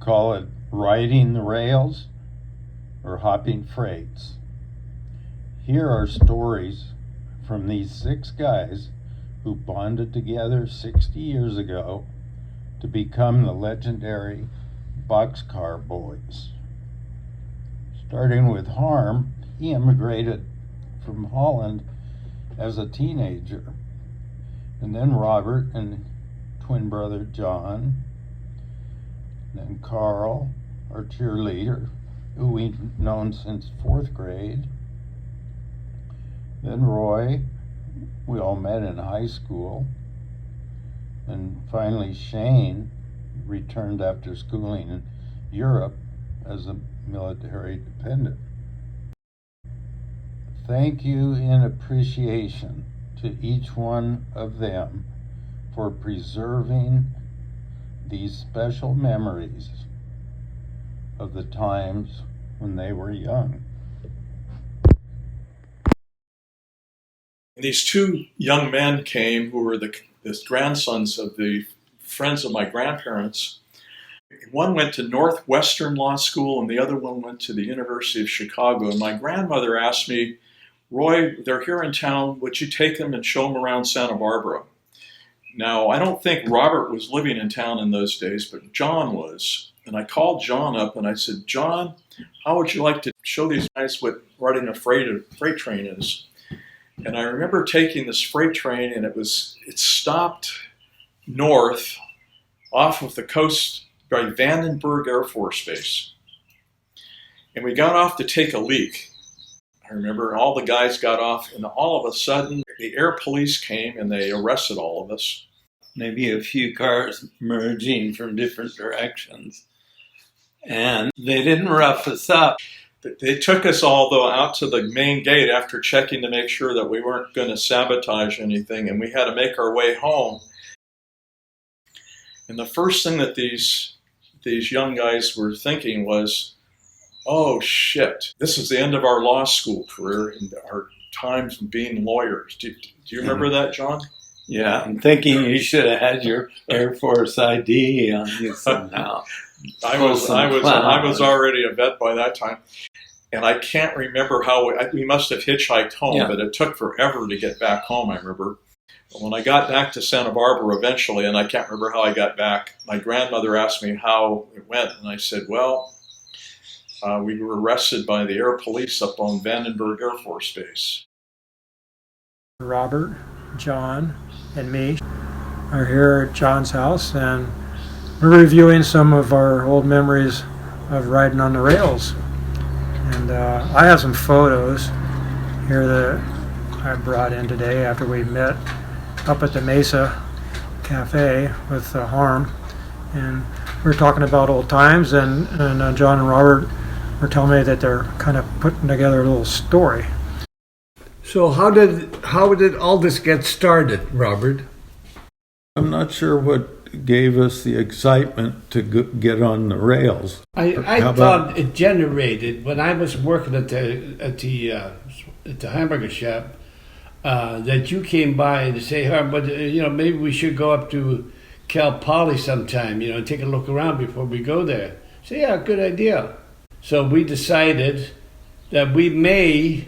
Call it riding the rails or hopping freights. Here are stories from these 6 guys who bonded together 60 years ago to become the legendary Boxcar Boys. Starting with Harm, he immigrated from Holland as a teenager. And then Robert and twin brother John. Then Carl, our cheerleader, who we've known since 4th grade. Then Roy, we all met in high school. And finally Shane returned after schooling in Europe as a military dependent. Thank you in appreciation to each one of them for preserving these special memories of the times when they were young. These 2 young men came who were the grandsons of the friends of my grandparents. One went to Northwestern Law School and the other one went to the University of Chicago. And my grandmother asked me, Roy, they're here in town, would you take them and show them around Santa Barbara? Now, I don't think Robert was living in town in those days, but John was. And I called John up and I said, John, how would you like to show these guys what riding a freight train is? And I remember taking this freight train and it stopped north off of the coast by Vandenberg Air Force Base. And we got off to take a leak. I remember all the guys got off and all of a sudden the air police came and they arrested all of us. Maybe a few cars merging from different directions. And they didn't rough us up. They took us all, though, out to the main gate after checking to make sure that we weren't going to sabotage anything, and we had to make our way home. And the first thing that these young guys were thinking was, oh, shit, this is the end of our law school career and our times being lawyers. Do you remember that, John? Yeah, I'm thinking you should have had your Air Force ID on you somehow. I was already a vet by that time. And I can't remember how we must have hitchhiked home, but it took forever to get back home, I remember. But when I got back to Santa Barbara eventually, and I can't remember how I got back, my grandmother asked me how it went. And I said, well, we were arrested by the air police up on Vandenberg Air Force Base. Robert, John, and me are here at John's house, and we're reviewing some of our old memories of riding on the rails. And I have some photos here that I brought in today after we met up at the Mesa Cafe with Harm. And we were talking about old times, and John and Robert were telling me that they're kind of putting together a little story. So how did all this get started, Robert? I'm not sure what gave us the excitement to get on the rails. I thought it generated when I was working at the hamburger shop that you came by and say, but maybe we should go up to Cal Poly sometime, and take a look around before we go there. So yeah, good idea. So we decided that we may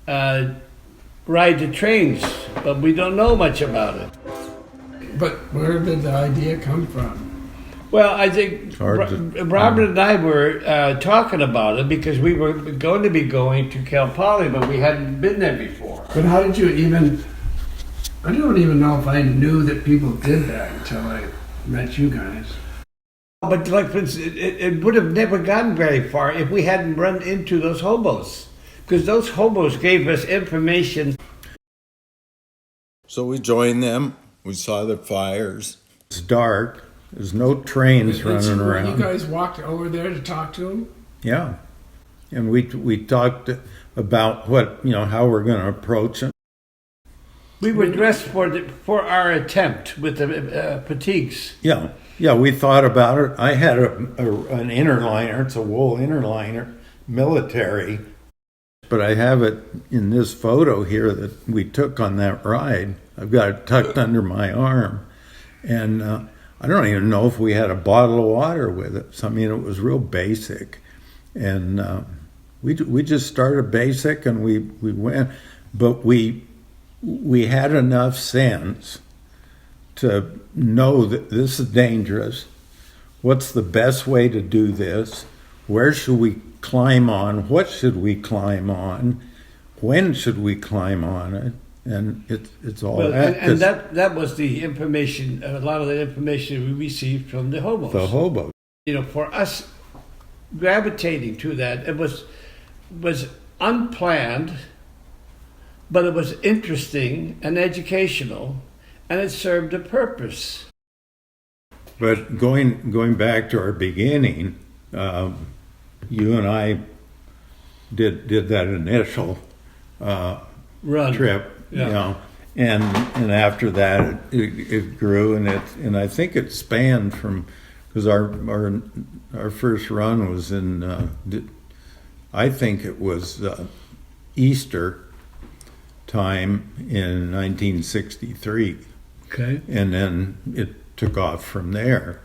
ride the trains, but we don't know much about it. But where did the idea come from? Well, I think Robert and I were talking about it because we were going to be going to Cal Poly, but we hadn't been there before. But how did you even... I don't even know if I knew that people did that until I met you guys. But it would have never gotten very far if we hadn't run into those hobos. Because those hobos gave us information. So we joined them. We saw the fires. It's dark. There's no trains running around. You guys walked over there to talk to them? Yeah. And we talked about how we're going to approach them. We were dressed for our attempt with the fatigues. Yeah, we thought about it. I had an interliner. It's a wool interliner, military. But I have it in this photo here that we took on that ride. I've got it tucked under my arm. And I don't even know if we had a bottle of water with us. I mean, it was real basic. And we just started basic and we went, but we had enough sense to know that this is dangerous. What's the best way to do this? Where should we climb on? What should we climb on? When should we climb on it? And it's all Well, that. and that was the information, a lot of the information we received from the hobos. The hobo. You know, for us gravitating to that, it was unplanned, but it was interesting and educational, and it served a purpose. But going back to our beginning, you and I did that initial Run. trip, Yeah. you know, and after that it grew, and I think it spanned from, because our first run was in I think it was Easter time in 1963, Okay. and then it took off from there.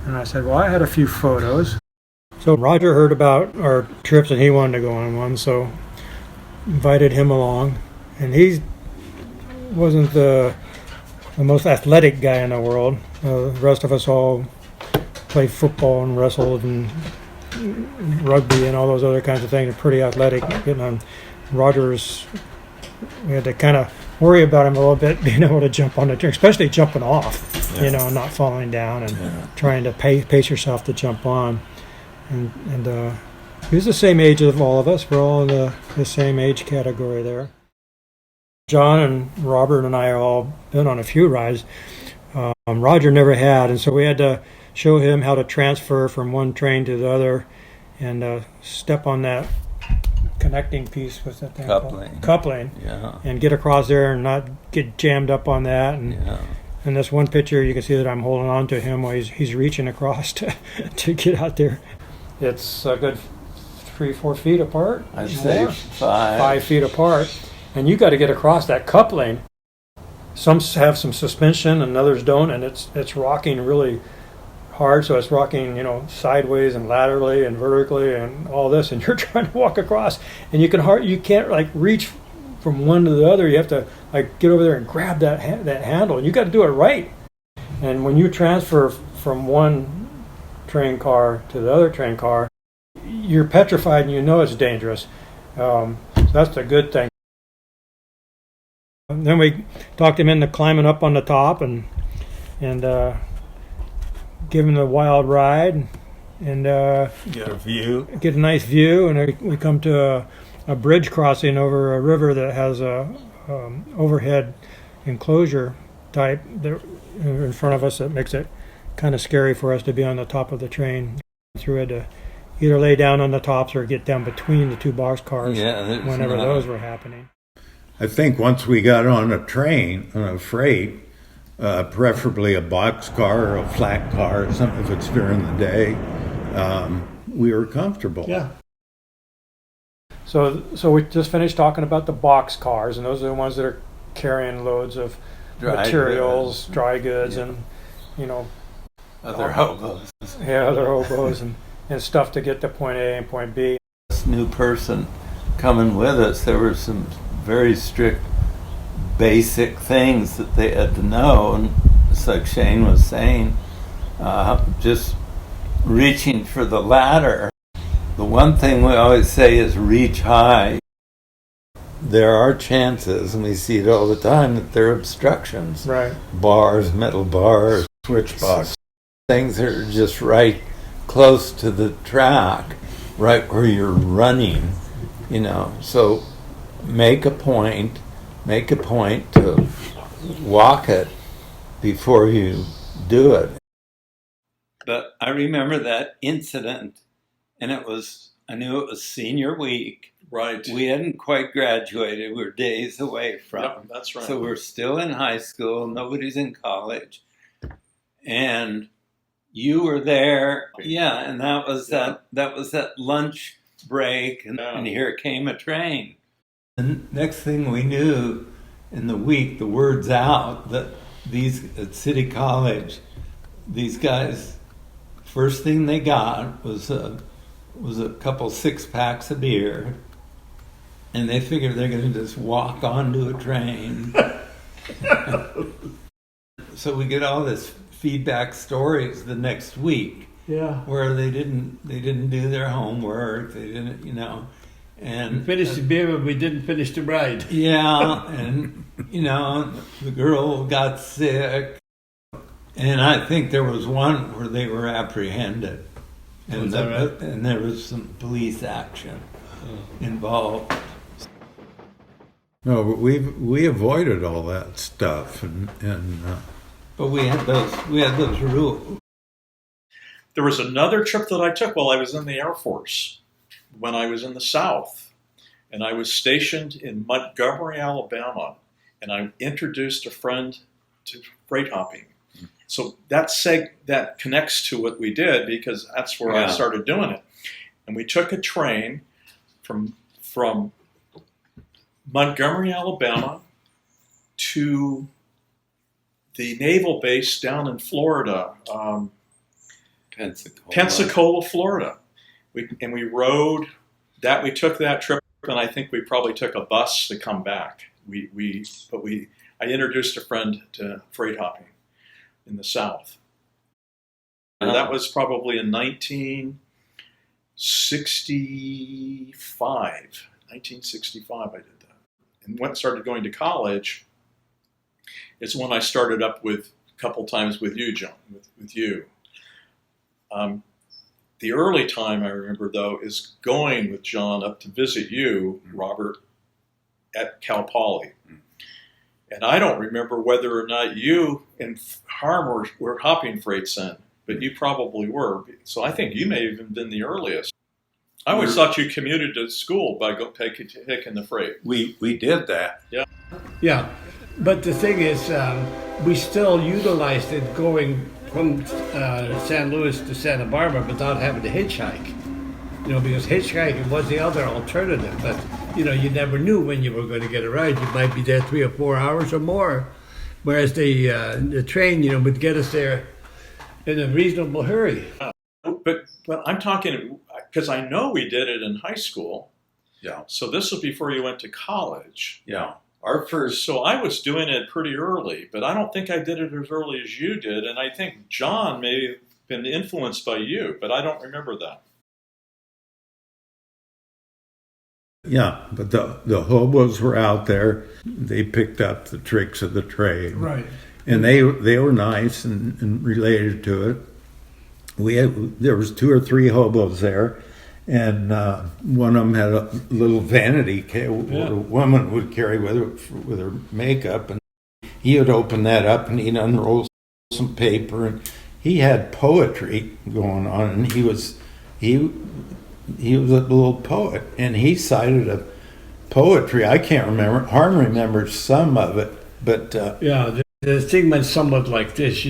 And I said, well, I had a few photos. So Roger heard about our trips and he wanted to go on one, so invited him along. And he wasn't the most athletic guy in the world. The rest of us all played football and wrestled and rugby and all those other kinds of things. Pretty athletic. Getting on Roger's, we had to kind of worry about him a little bit, being able to jump on the tree, especially jumping off, you know, not falling down and trying to pace yourself to jump on. And he was the same age of all of us. We're all in the same age category there. John and Robert and I have all been on a few rides. Roger never had, and so we had to show him how to transfer from one train to the other and step on that connecting piece. What's that thing called? Coupling. Yeah. And get across there and not get jammed up on that. And in this one picture, you can see that I'm holding on to him while he's reaching across to get out there. It's a good 3-4 feet apart. I'd say more. 5 feet apart. And you got to get across that coupling. Some have some suspension and others don't, and it's rocking really hard, so it's rocking, you know, sideways and laterally and vertically and all this, and you're trying to walk across, and you can't like reach from one to the other. You have to like get over there and grab that handle, and you got to do it right. And when you transfer from one train car to the other train car, you're petrified and you know it's dangerous. So that's the good thing. And then we talked him into climbing up on the top and give him the wild ride and Get a view. get a nice view. And we come to a bridge crossing over a river that has a overhead enclosure type there in front of us that makes it kind of scary for us to be on the top of the train. So we had to either lay down on the tops or get down between the two boxcars whenever those were happening. I think once we got on a train, on a freight, preferably a boxcar or a flat car or something if it's during the day, we were comfortable. Yeah. So we just finished talking about the box cars, and those are the ones that are carrying loads of materials, dry goods, and you know, Other hobos. other hobos and stuff to get to point A and point B. This new person coming with us, there were some very strict basic things that they had to know, and it's like Shane was saying, just reaching for the ladder. The one thing we always say is reach high. There are chances, and we see it all the time, that there are obstructions. Right. Bars, metal bars, switch box, things that are just right close to the track, right where you're running, so make a point to walk it before you do it. But I remember that incident, and I knew it was senior week. Right. We hadn't quite graduated. We were days away from. Yep, that's right. So we're still in high school. Nobody's in college. And you were there. Yeah, and that was that lunch break, and here came a train. And next thing we knew, in the week, the word's out that at City College, these guys, first thing they got was a couple 6-packs of beer, and they figured they're going to just walk onto a train. So we get all this feedback stories the next week, where they didn't do their homework, they didn't, and We finished the beer, but we didn't finish the ride. yeah, and the girl got sick, and I think there was one where they were apprehended, and Was that right? and there was some police action involved. No, but we avoided all that stuff, and But we had those rules. There was another trip that I took while I was in the Air Force, when I was in the South, and I was stationed in Montgomery, Alabama, and I introduced a friend to freight hopping. So that connects to what we did, because that's where I started doing it. And we took a train from Montgomery, Alabama, to the naval base down in Florida, Pensacola, Florida. We rode that. We took that trip, and I think we probably took a bus to come back. I introduced a friend to freight hopping in the South. And that was probably in 1965. 1965 I did that. And when I started going to college is when I started up with a couple times with you, John, with you. The early time I remember, though, is going with John up to visit you, Robert, at Cal Poly. And I don't remember whether or not you and Harm were hopping freights then, but you probably were. So I think you may have even been the earliest. I always thought you commuted to school by taking the freight. we did that. Yeah, but the thing is, we still utilized it going from San Luis to Santa Barbara without having to hitchhike. Because hitchhiking was the other alternative. But you never knew when you were going to get a ride. You might be there 3 or 4 hours or more, whereas the train, would get us there in a reasonable hurry. But I'm talking because I know we did it in high school. Yeah. So this was before you went to college. Yeah. So I was doing it pretty early, but I don't think I did it as early as you did. And I think John may have been influenced by you, but I don't remember that. Yeah, but the hobos were out there. They picked up the tricks of the trade. Right. And they were nice and related to it. There was 2 or 3 hobos there, and one of them had a little vanity a woman would carry with her makeup, and he would open that up and he'd unroll some paper, and he had poetry going on, and he was a little poet, and he cited a poetry. I can't remember. Harm remembers some of it, but The thing went somewhat like this,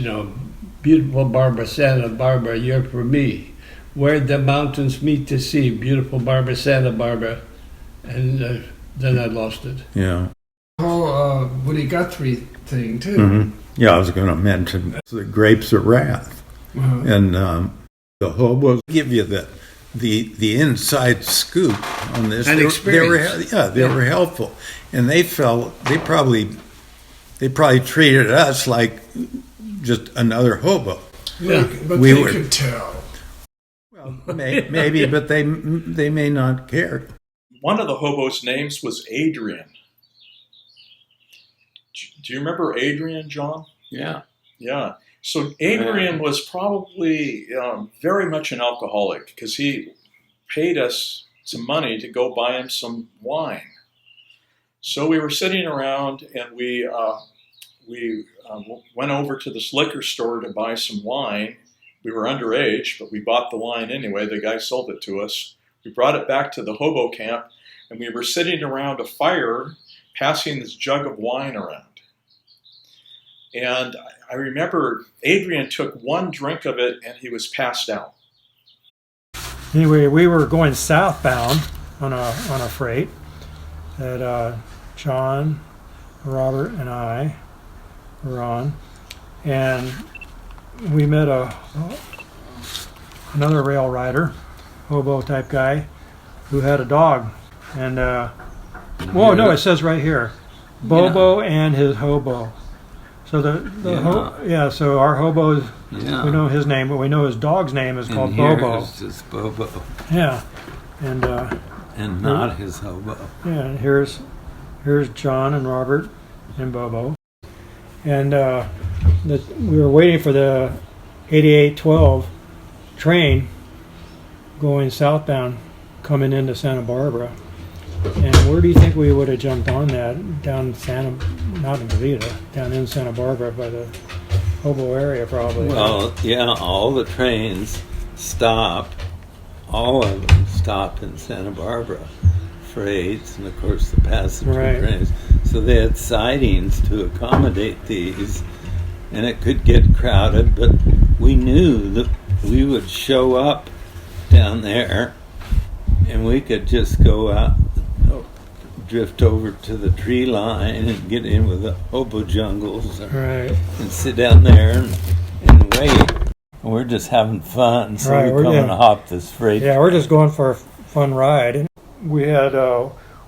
beautiful Barbara, Santa Barbara, you're for me. Where the mountains meet the sea, beautiful Barbara, Santa Barbara. And then I lost it. yeah. The whole Woody Guthrie thing, too. Mm-hmm. Yeah, I was going to mention the Grapes of Wrath, and the hobos give you the inside scoop on this. And experience. They were helpful, and they probably treated us like just another hobo. Yeah, but We they were- could tell. Well, maybe, but they may not care. One of the hobos' names was Adrian. Do you remember Adrian, John? Yeah. Yeah. So Adrian was probably very much an alcoholic because he paid us some money to go buy him some wine. So we were sitting around and we went over to this liquor store to buy some wine. We were underage, but we bought the wine anyway. The guy sold it to us. We brought it back to the hobo camp, and we were sitting around a fire passing this jug of wine around. And I remember Adrian took one drink of it and he was passed out. Anyway, we were going southbound on a freight that John, Robert, and I were on, and we met another rail rider, hobo type guy, who had a dog. And whoa, no, it says right here, Bobo and his hobo. So so our hobo, we know his name, but we know his dog's name is called Bobo. It's just Bobo. Yeah, and not his hobo. Yeah, and here's John and Robert and Bobo, and we were waiting for the 8812 train going southbound, coming into Santa Barbara. And where do you think we would have jumped on that? Down not in Toledo, down in Santa Barbara by the hobo area, probably. Well, yeah, all the trains stop. All of them stop in Santa Barbara. Freights and, of course, the passenger trains. So they had sidings to accommodate these, and it could get crowded, but we knew that we would show up down there, and we could just go out, drift over to the tree line and get in with the hobo jungles and sit down there and wait. We're just having fun, so we come and hop this freight. Yeah, we're just going for a fun ride. And we had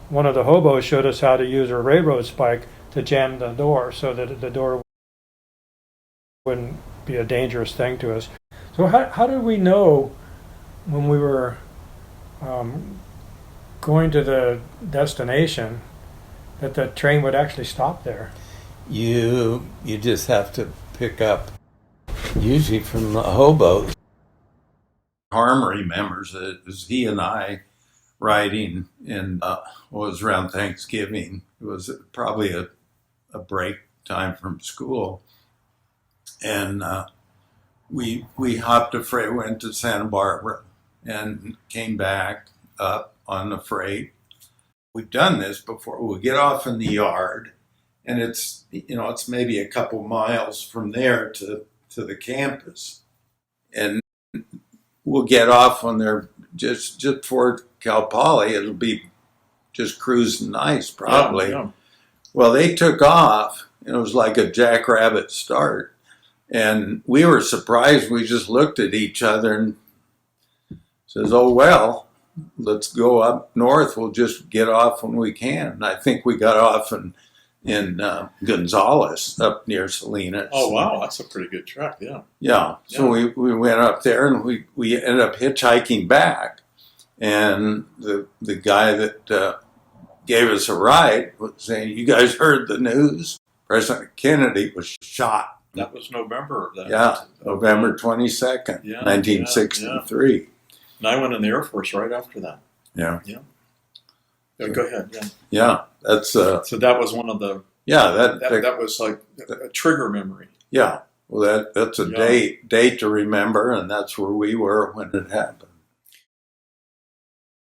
one of the hobos showed us how to use a railroad spike to jam the door so that the door wouldn't be a dangerous thing to us. So how did we know when we were going to the destination that the train would actually stop there? You just have to pick up, usually from the hobos. Harm remembers it. It was he and I riding in was around Thanksgiving. It was probably a break time from school, and we hopped a freight, went to Santa Barbara, and came back up on the freight. We've done this before. We'll get off in the yard, and it's maybe a couple miles from there to the campus, and we'll get off when they're just before Cal Poly. It'll be just cruising nice, probably. Yeah. Well, they took off, and it was like a jackrabbit start, and we were surprised. We just looked at each other and says, "Oh well, let's go up north. We'll just get off when we can." And I think we got off in Gonzales, up near Salinas. Oh wow, that's a pretty good track. Yeah. Yeah. So we went up there, and we ended up hitchhiking back. And the guy that gave us a ride was saying, "You guys heard the news? President Kennedy was shot." That was November of that. Yeah, November 22nd, 1963. Yeah. And I went in the Air Force right after that. Yeah. Go ahead. Yeah. Yeah, that's So that was one of the. Yeah, that was like a trigger memory. Yeah. Well, that's a date to remember, and that's where we were when it happened.